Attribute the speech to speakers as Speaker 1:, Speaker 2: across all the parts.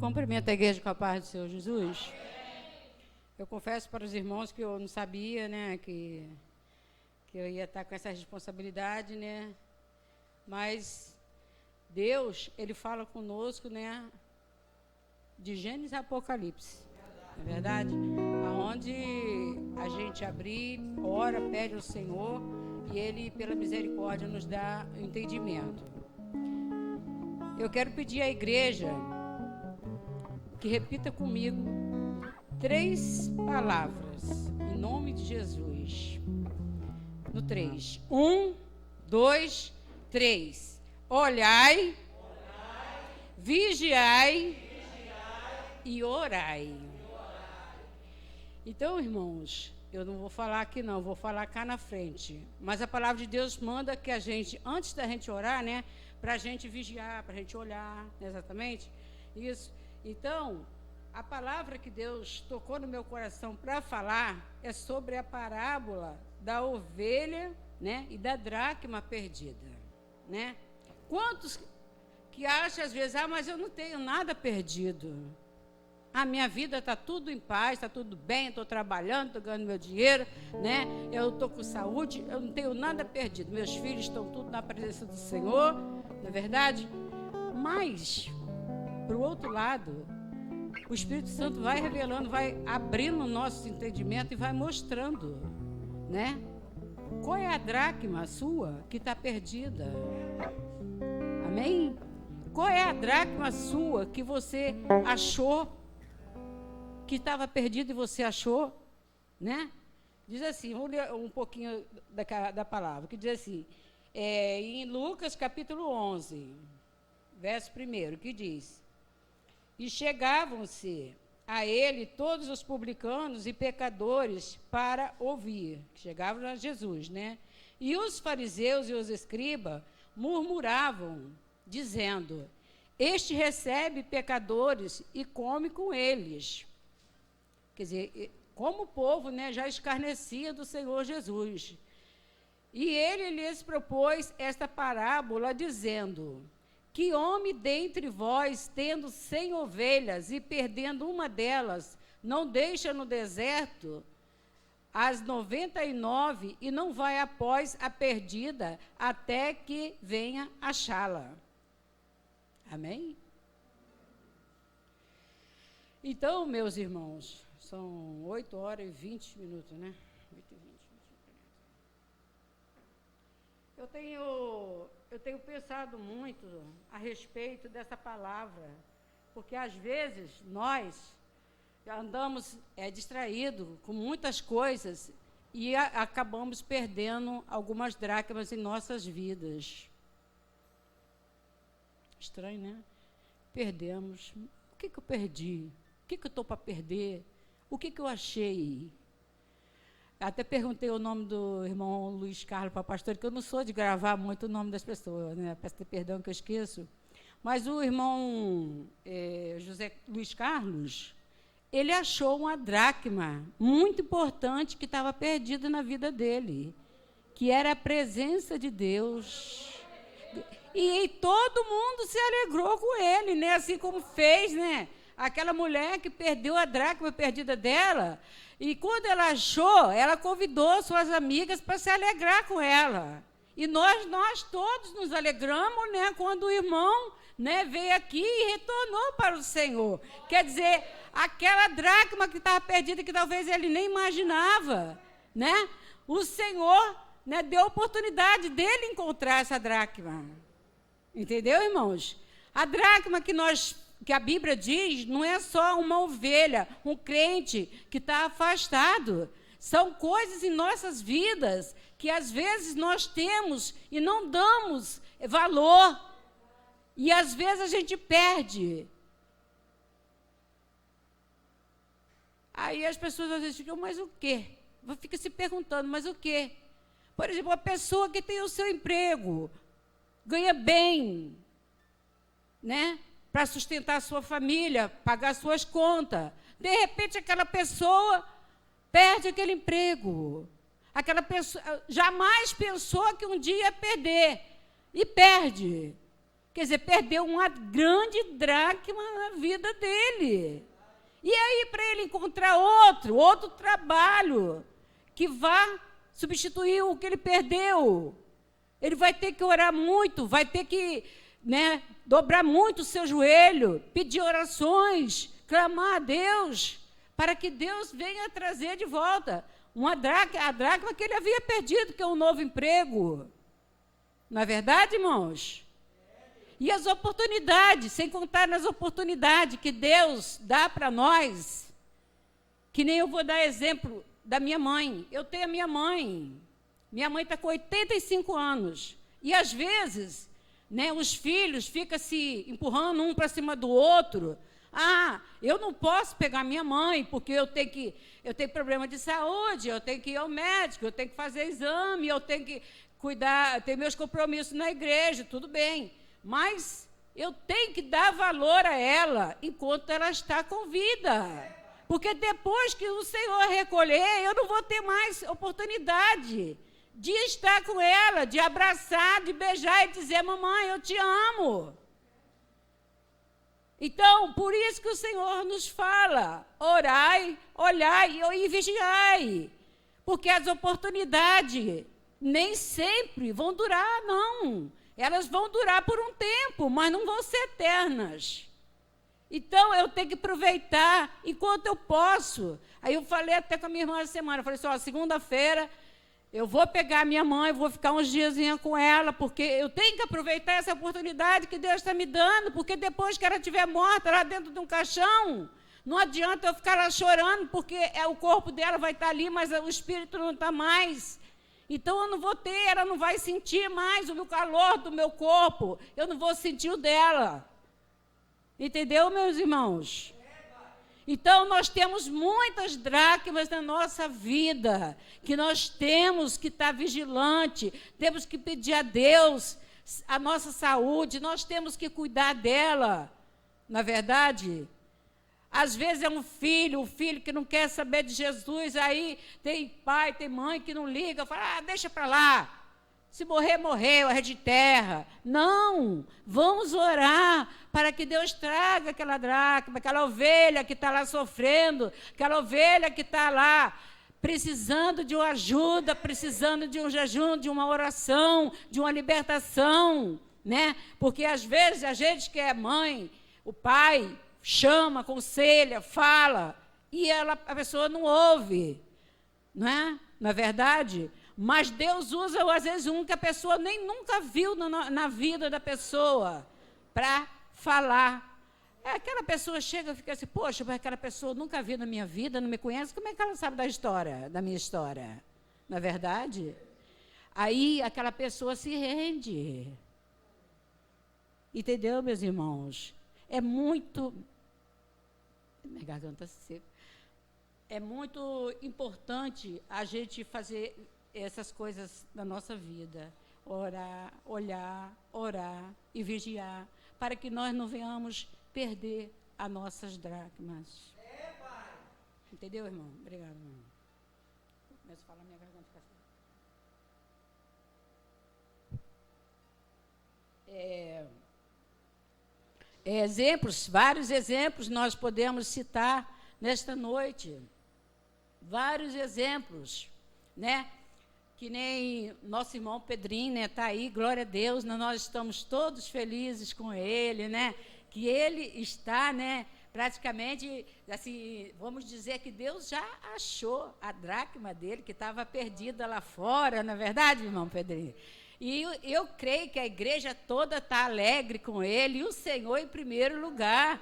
Speaker 1: Cumprimento a igreja com a paz do Senhor Jesus. Eu confesso para os irmãos que eu não sabia, né, que eu ia estar com essa responsabilidade, né, mas Deus, Ele fala conosco, né, de Gênesis a Apocalipse, não é verdade? Aonde a gente abrir, ora, pede ao Senhor e Ele, pela misericórdia, nos dá entendimento. Eu quero pedir à igreja que repita comigo 3 palavras, em nome de Jesus. No 3. 1, 2, 3. Olhai, vigiai e orai. Então, irmãos, eu não vou falar aqui não, vou falar cá na frente. Mas a palavra de Deus manda que a gente, antes da gente orar, né, para a gente vigiar, para a gente olhar, né, exatamente, isso. Então, a palavra que Deus tocou no meu coração para falar é sobre a parábola da ovelha, né, e da dracma perdida, né? Quantos que acham às vezes, mas eu não tenho nada perdido. A minha vida está tudo em paz, está tudo bem, estou trabalhando, estou ganhando meu dinheiro, né? Eu estou com saúde, eu não tenho nada perdido. Meus filhos estão tudo na presença do Senhor, não é verdade? Mas, para o outro lado, o Espírito Santo vai revelando, vai abrindo o nosso entendimento e vai mostrando, né? Qual é a dracma sua que está perdida? Amém? Qual é a dracma sua que você achou que estava perdido e você achou, né? Diz assim, vamos ler um pouquinho da palavra, que diz assim, em Lucas capítulo 11, verso 1, que diz: E chegavam-se a ele todos os publicanos e pecadores para ouvir. Chegavam a Jesus, né? E os fariseus e os escribas murmuravam, dizendo: Este recebe pecadores e come com eles. Quer dizer, como o povo, né, já escarnecia do Senhor Jesus. E ele lhes propôs esta parábola, dizendo: Que homem dentre vós, tendo 100 ovelhas e perdendo uma delas, não deixa no deserto as 99 e não vai após a perdida até que venha achá-la? Amém? Então, meus irmãos, são 8 horas e 20 minutos, né? 8 e 20. Eu tenho pensado muito a respeito dessa palavra, porque às vezes nós andamos distraídos com muitas coisas e acabamos perdendo algumas dracmas em nossas vidas. Estranho, né? Perdemos. O que eu perdi? O que eu estou para perder? O que eu achei? Até perguntei o nome do irmão Luiz Carlos para a pastora, que eu não sou de gravar muito o nome das pessoas, né? Peço perdão que eu esqueço. Mas o irmão José Luiz Carlos, ele achou uma dracma muito importante que estava perdida na vida dele, que era a presença de Deus. E todo mundo se alegrou com ele, né? Assim como fez, né? Aquela mulher que perdeu a dracma perdida dela, e quando ela achou, ela convidou suas amigas para se alegrar com ela. E nós todos nos alegramos, né, quando o irmão, né, veio aqui e retornou para o Senhor. Quer dizer, aquela dracma que estava perdida, que talvez ele nem imaginava, né, o Senhor, né, deu a oportunidade dele encontrar essa dracma. Entendeu, irmãos? A dracma que a Bíblia diz, não é só uma ovelha, um crente que está afastado. São coisas em nossas vidas que às vezes nós temos e não damos valor. E às vezes a gente perde. Aí as pessoas às vezes ficam, mas o quê? Fica se perguntando, mas o quê? Por exemplo, a pessoa que tem o seu emprego, ganha bem, né? Para sustentar a sua família, pagar suas contas. De repente, aquela pessoa perde aquele emprego. Aquela pessoa jamais pensou que um dia ia perder. E perde. Quer dizer, perdeu uma grande dracma na vida dele. E aí, para ele encontrar outro trabalho, que vá substituir o que ele perdeu, ele vai ter que orar muito, vai ter que, né, dobrar muito o seu joelho, pedir orações, clamar a Deus, para que Deus venha trazer de volta a dracma que ele havia perdido, que é um novo emprego. Não é verdade, irmãos? E as oportunidades, sem contar nas oportunidades que Deus dá para nós, que nem eu vou dar exemplo da minha mãe. Eu tenho a minha mãe está com 85 anos, e às vezes, né, os filhos ficam se empurrando um para cima do outro. Eu não posso pegar minha mãe, porque eu tenho problema de saúde, eu tenho que ir ao médico, eu tenho que fazer exame, eu tenho que cuidar, eu tenho meus compromissos na igreja, tudo bem. Mas eu tenho que dar valor a ela enquanto ela está com vida. Porque depois que o Senhor recolher, eu não vou ter mais oportunidade de estar com ela, de abraçar, de beijar e dizer: mamãe, eu te amo. Então, por isso que o Senhor nos fala: orai, olhai e vigiai. Porque as oportunidades nem sempre vão durar, não. Elas vão durar por um tempo, mas não vão ser eternas. Então, eu tenho que aproveitar enquanto eu posso. Aí eu falei até com a minha irmã essa semana, eu falei assim: segunda-feira eu vou pegar a minha mãe, vou ficar uns diazinhos com ela, porque eu tenho que aproveitar essa oportunidade que Deus está me dando, porque depois que ela estiver morta lá dentro de um caixão, não adianta eu ficar lá chorando, porque o corpo dela vai estar ali, mas o espírito não está mais. Então, eu não vou ter, ela não vai sentir mais o calor do meu corpo, eu não vou sentir o dela. Entendeu, meus irmãos? Então, nós temos muitas dracmas na nossa vida, que nós temos que estar vigilante, temos que pedir a Deus a nossa saúde, nós temos que cuidar dela, não é verdade? Às vezes é um filho que não quer saber de Jesus, aí tem pai, tem mãe que não liga, fala: deixa para lá. Se morrer, morreu, é de terra. Não, vamos orar para que Deus traga aquela dracma, aquela ovelha que está lá sofrendo, aquela ovelha que está lá precisando de uma ajuda, precisando de um jejum, de uma oração, de uma libertação, né? Porque às vezes a gente que é mãe, o pai chama, aconselha, fala, e a pessoa não ouve, não é? Não é verdade? Mas Deus usa, às vezes, que a pessoa nem nunca viu na vida da pessoa para falar. Aquela pessoa chega e fica assim: poxa, mas aquela pessoa nunca viu na minha vida, não me conhece, como é que ela sabe da minha história? Não é verdade? Aí aquela pessoa se rende. Entendeu, meus irmãos? É muito... Minha garganta seca. É muito importante a gente fazer essas coisas na nossa vida. Orar, olhar, orar e vigiar, para que nós não venhamos perder as nossas dracmas. Entendeu, irmão? Obrigado, irmão. Começo a falar, minha garganta fica assim. Vários exemplos nós podemos citar nesta noite. Vários exemplos, né? Que nem nosso irmão Pedrinho, né, está aí, glória a Deus, nós estamos todos felizes com ele, né, que ele está, né, praticamente, assim, vamos dizer que Deus já achou a dracma dele, que estava perdida lá fora, não é verdade, irmão Pedrinho? E eu creio que a igreja toda está alegre com ele, e o Senhor em primeiro lugar,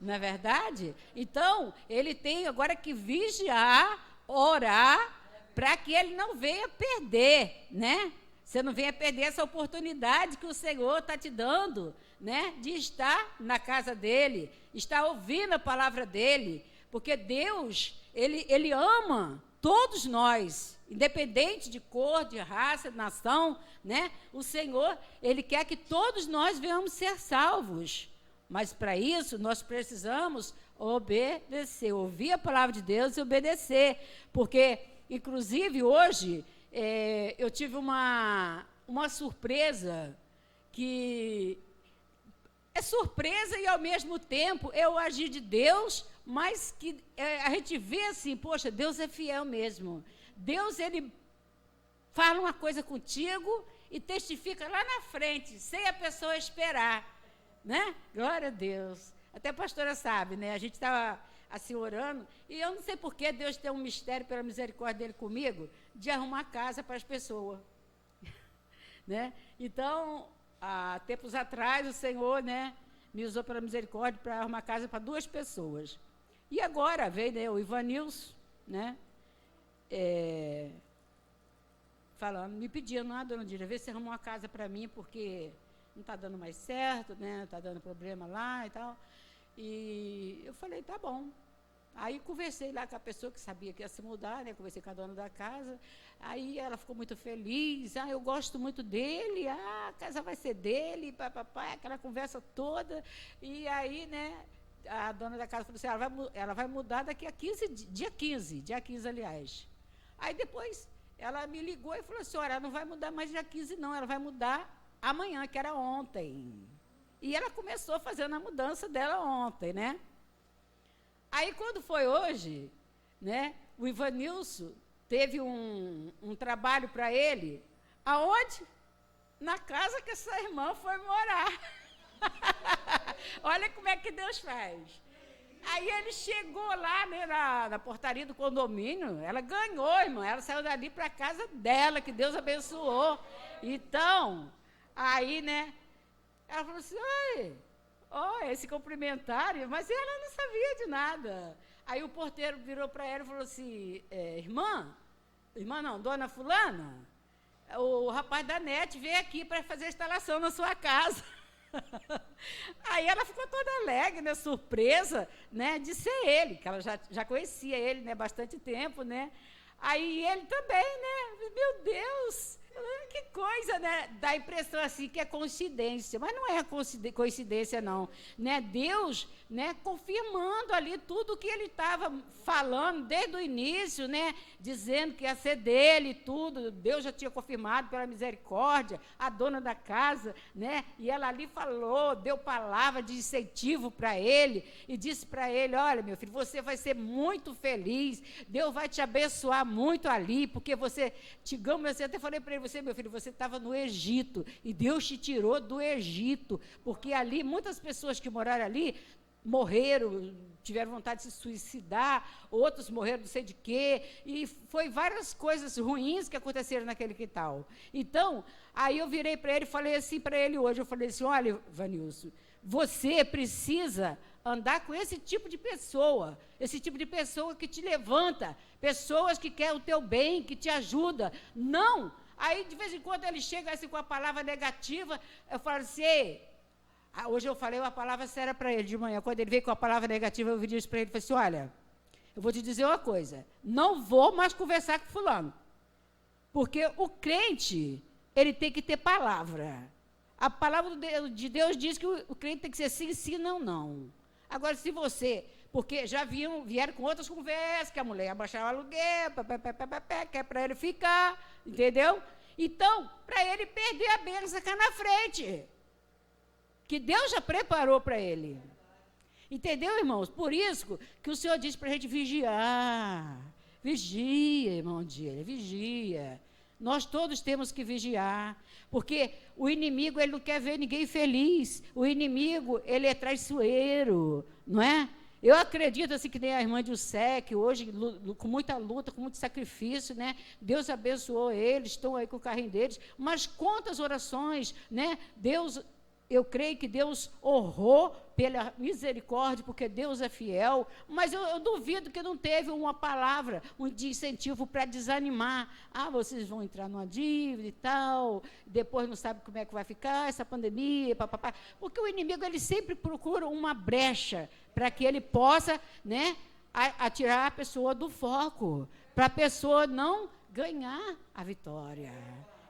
Speaker 1: não é verdade? Então, ele tem agora que vigiar, orar, para que ele não venha perder, né? Você não venha perder essa oportunidade que o Senhor está te dando, né? De estar na casa dele, estar ouvindo a palavra dele, porque Deus, ele ama todos nós, independente de cor, de raça, de nação, né? O Senhor, ele quer que todos nós venhamos ser salvos, mas para isso nós precisamos obedecer, ouvir a palavra de Deus e obedecer, porque inclusive, hoje, eu tive uma surpresa que é surpresa e, ao mesmo tempo, é o agir de Deus, mas que a gente vê assim, poxa, Deus é fiel mesmo. Deus, ele fala uma coisa contigo e testifica lá na frente, sem a pessoa esperar, né? Glória a Deus. Até a pastora sabe, né? A gente estava assim orando, e eu não sei por que Deus tem um mistério, pela misericórdia dele comigo, de arrumar casa para as pessoas. Né? Então, há tempos atrás, o Senhor, né, me usou pela misericórdia para arrumar casa para 2 pessoas. E agora veio, né, o Ivanilson, né, falando, me pedindo, dona Dília, vê se arruma uma casa para mim, porque não está dando mais certo, né, está dando problema lá e tal. E eu falei, tá bom. Aí conversei lá com a pessoa que sabia que ia se mudar, né? Conversei com a dona da casa. Aí ela ficou muito feliz. Eu gosto muito dele. A casa vai ser dele, papapá, aquela conversa toda. E aí, né? A dona da casa falou assim, ela vai mudar daqui a 15 dias, dia 15, aliás. Aí depois ela me ligou e falou assim, olha, ela não vai mudar mais dia 15, não. Ela vai mudar amanhã, que era ontem. E ela começou fazendo a mudança dela ontem, né? Aí, quando foi hoje, né, o Ivanilson teve um trabalho para ele, aonde? Na casa que essa irmã foi morar. Olha como é que Deus faz. Aí ele chegou lá, né, na portaria do condomínio, ela ganhou, irmão, ela saiu dali para a casa dela, que Deus abençoou. Então, aí, né, ela falou assim, esse cumprimentário, mas ela não sabia de nada. Aí o porteiro virou para ela e falou assim, irmã não, dona fulana, o rapaz da NET veio aqui para fazer a instalação na sua casa. Aí ela ficou toda alegre, né, surpresa, né, de ser ele, que ela já conhecia ele, né, bastante tempo, né. Aí ele também, né, meu Deus, que coisa, né? Dá a impressão assim que é coincidência, mas não é coincidência, não. Né? Deus, né, confirmando ali tudo o que ele estava falando desde o início, né, dizendo que ia ser dele e tudo. Deus já tinha confirmado pela misericórdia, a dona da casa, né, e ela ali falou, deu palavra de incentivo para ele e disse para ele, olha, meu filho, você vai ser muito feliz, Deus vai te abençoar muito ali, porque você, digamos, eu até falei para ele, meu filho, você estava no Egito, e Deus te tirou do Egito, porque ali, muitas pessoas que moraram ali, morreram, tiveram vontade de se suicidar, outros morreram não sei de quê, e foi várias coisas ruins que aconteceram naquele quintal. Então, aí eu virei para ele e falei assim para ele hoje, eu falei assim, olha, Vanilson, você precisa andar com esse tipo de pessoa que te levanta, pessoas que querem o teu bem, que te ajuda, não. Aí, de vez em quando, ele chega assim com a palavra negativa, eu falo assim, hoje eu falei uma palavra séria para ele de manhã, quando ele veio com a palavra negativa, eu disse para ele, falei assim, olha, eu vou te dizer uma coisa, não vou mais conversar com fulano, porque o crente, ele tem que ter palavra. A palavra de Deus diz que o crente tem que ser sim, sim, não, não. Agora, se você... Porque já vieram com outras conversas, que a mulher ia baixar o aluguel, que é para ele ficar, entendeu? Então, para ele perder a bênção cá na frente, que Deus já preparou para ele. Entendeu, irmãos? Por isso que o Senhor diz para a gente vigiar. Vigia, irmão Dília, vigia. Nós todos temos que vigiar, porque o inimigo, ele não quer ver ninguém feliz. O inimigo, ele é traiçoeiro, não é? Eu acredito, assim, que nem a irmã de Ussé, que hoje, com muita luta, com muito sacrifício, né, Deus abençoou eles, estão aí com o carrinho deles, mas quantas orações, né, eu creio que Deus honrou pela misericórdia, porque Deus é fiel, mas eu duvido que não teve uma palavra, de incentivo para desanimar. Vocês vão entrar numa dívida e tal, depois não sabe como é que vai ficar, essa pandemia, papapá. Porque o inimigo, ele sempre procura uma brecha para que ele possa, né, atirar a pessoa do foco, para a pessoa não ganhar a vitória.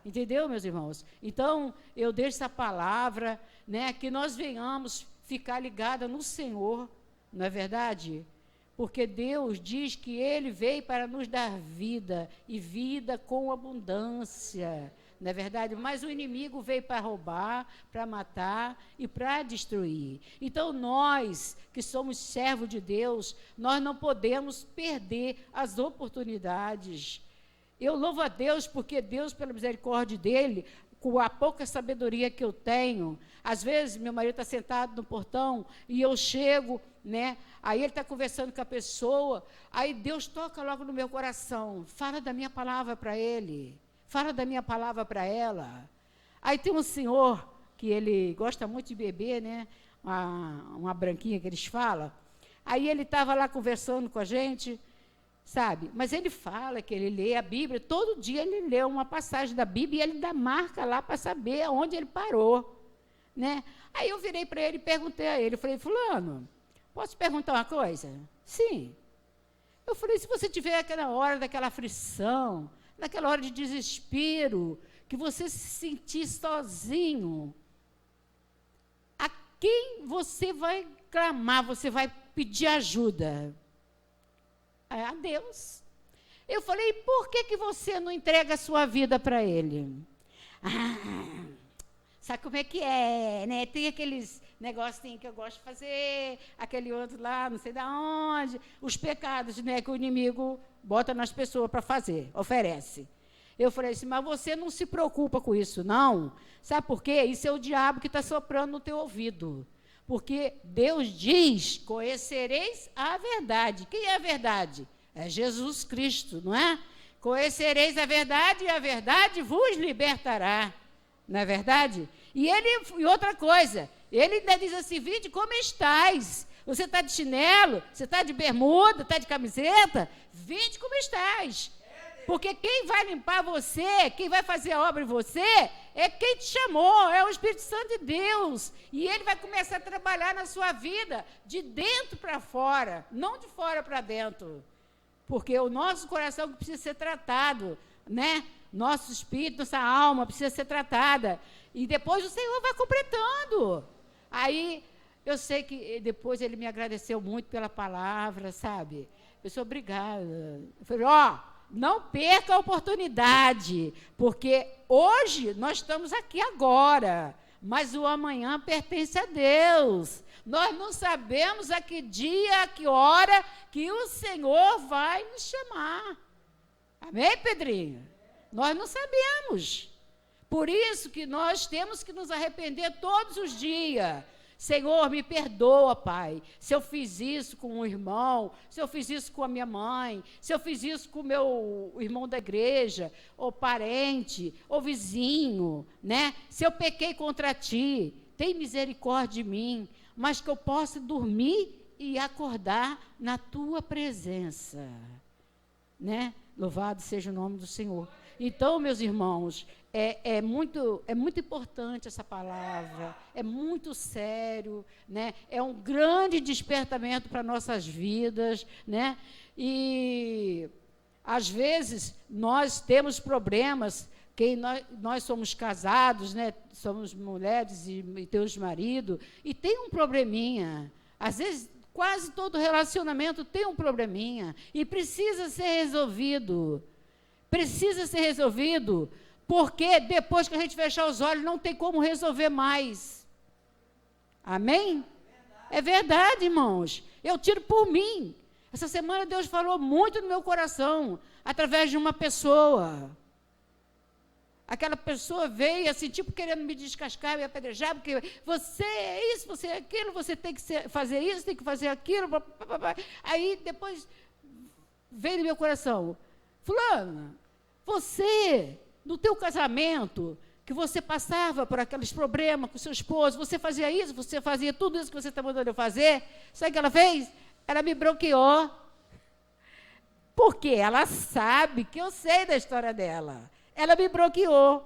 Speaker 1: Entendeu, meus irmãos? Então, eu deixo essa palavra, né, que nós venhamos ficar ligada no Senhor, não é verdade? Porque Deus diz que Ele veio para nos dar vida, e vida com abundância. não é verdade? Mas o inimigo veio para roubar, para matar e para destruir. Então, nós que somos servos de Deus, nós não podemos perder as oportunidades. Eu louvo a Deus porque Deus, pela misericórdia dele, com a pouca sabedoria que eu tenho, às vezes meu marido está sentado no portão e eu chego, né? Aí ele está conversando com a pessoa, aí Deus toca logo no meu coração, fala da minha palavra para ele, fala da minha palavra para ela. Aí tem um senhor que ele gosta muito de beber, né? Uma branquinha que eles falam. Aí ele estava lá conversando com a gente, sabe? Mas ele fala que ele lê a Bíblia, todo dia ele lê uma passagem da Bíblia e ele dá marca lá para saber aonde ele parou, né? Aí eu virei para ele e perguntei a ele, falei, fulano, posso te perguntar uma coisa? Sim. Eu falei, se você tiver aquela hora daquela aflição, naquela hora de desespero, que você se sentir sozinho, a quem você vai clamar, você vai pedir ajuda? A Deus. Eu falei, por que você não entrega a sua vida para ele? Sabe como é que é, né? Tem aqueles negocinhos que eu gosto de fazer, aquele outro lá, não sei de onde, os pecados, né, que o inimigo bota nas pessoas para fazer, oferece. Eu falei assim, mas você não se preocupa com isso, não. Sabe por quê? Isso é o diabo que está soprando no teu ouvido. Porque Deus diz, conhecereis a verdade. Quem é a verdade? É Jesus Cristo, não é? Conhecereis a verdade e a verdade vos libertará. Não é verdade? E outra coisa, ele ainda diz assim, vinde como estais. Você está de chinelo, você está de bermuda, está de camiseta, vinde como estais. Porque quem vai limpar você, quem vai fazer a obra em você, é quem te chamou, é o Espírito Santo de Deus. E ele vai começar a trabalhar na sua vida, de dentro para fora, não de fora para dentro. Porque o nosso coração precisa ser tratado, né? Nosso espírito, nossa alma precisa ser tratada. E depois o Senhor vai completando. Aí, eu sei que depois ele me agradeceu muito pela palavra, sabe? Eu sou obrigada. Eu falei, não perca a oportunidade, porque hoje nós estamos aqui agora, mas o amanhã pertence a Deus. Nós não sabemos a que dia, a que hora que o Senhor vai nos chamar. Amém, Pedrinho? Nós não sabemos. Por isso que nós temos que nos arrepender todos os dias. Senhor, me perdoa, Pai, se eu fiz isso com um irmão, se eu fiz isso com a minha mãe, se eu fiz isso com o meu irmão da igreja, ou parente, ou vizinho, né? Se eu pequei contra ti, tem misericórdia de mim, mas que eu possa dormir e acordar na tua presença, né? Louvado seja o nome do Senhor. Então, meus irmãos, é muito importante essa palavra, é muito sério, né? É um grande despertamento para nossas vidas, né? E, às vezes, nós temos problemas, nós somos casados, né? Somos mulheres e temos marido, e tem um probleminha, às vezes, quase todo relacionamento tem um probleminha, e precisa ser resolvido. Precisa ser resolvido, porque depois que a gente fechar os olhos, não tem como resolver mais. Amém? É verdade, irmãos. Eu tiro por mim. Essa semana Deus falou muito no meu coração, através de uma pessoa. Aquela pessoa veio assim, tipo, querendo me descascar, me apedrejar, porque você é isso, você é aquilo, você tem que fazer isso, tem que fazer aquilo. Blá, blá, blá. Aí, depois, veio no meu coração, fulana, você, no teu casamento, que você passava por aqueles problemas com seu esposo, você fazia isso, você fazia tudo isso que você está mandando eu fazer, sabe o que ela fez? Ela me bloqueou. Porque ela sabe que eu sei da história dela. Ela me bloqueou.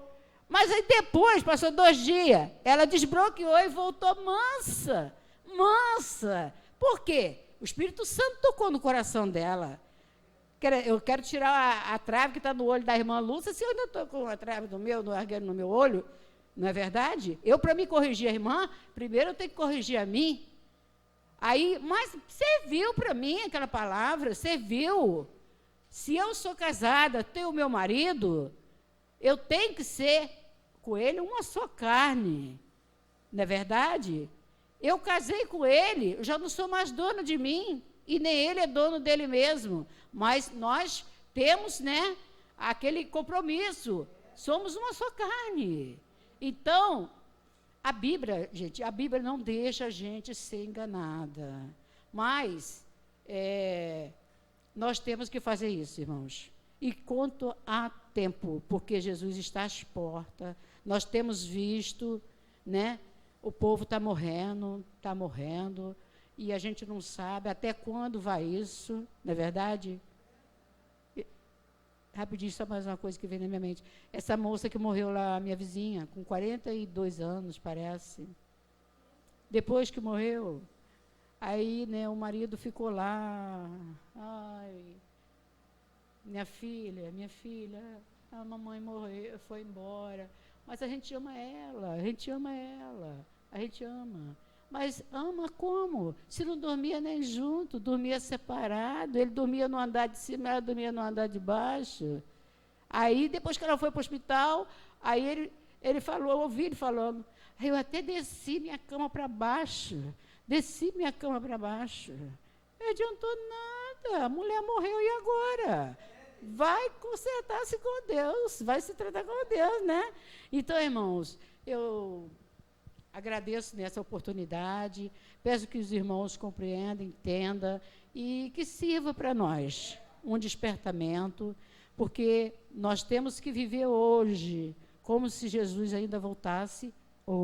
Speaker 1: Mas aí depois, passou 2 dias, ela desbloqueou e voltou mansa. Mansa. Por quê? O Espírito Santo tocou no coração dela. Eu quero tirar a trave que está no olho da irmã Lúcia, se eu ainda estou com a trave no argueiro no meu olho, não é verdade? Eu, para me corrigir a irmã, primeiro eu tenho que corrigir a mim. Aí, mas serviu para mim aquela palavra, serviu. Se eu sou casada, tenho o meu marido, Eu tenho que ser com ele uma só carne. Não é verdade? Eu casei com ele, eu já não sou mais dono de mim, e nem ele é dono dele mesmo. Mas nós temos, né, aquele compromisso. Somos uma só carne. Então, a Bíblia, gente, a Bíblia não deixa a gente ser enganada. Mas, nós temos que fazer isso, irmãos. E quanto há tempo, porque Jesus está às portas, nós temos visto, né, o povo está morrendo, e a gente não sabe até quando vai isso, não é verdade? Rapidinho, só mais uma coisa que vem na minha mente. Essa moça que morreu lá, minha vizinha, com 42 anos, parece. Depois que morreu, aí, né, o marido ficou lá. Ai, minha filha, a mamãe morreu, foi embora. Mas a gente ama ela, a gente ama. Mas ama como? Se não dormia nem junto, dormia separado, ele dormia no andar de cima, ela dormia no andar de baixo. Aí, depois que ela foi para o hospital, aí ele falou, eu ouvi ele falando, aí eu até desci minha cama para baixo, não adiantou nada, a mulher morreu e agora? Vai consertar-se com Deus, vai se tratar com Deus, né? Então, irmãos, eu agradeço nessa oportunidade, peço que os irmãos compreendam, entendam e que sirva para nós um despertamento, porque nós temos que viver hoje como se Jesus ainda voltasse hoje.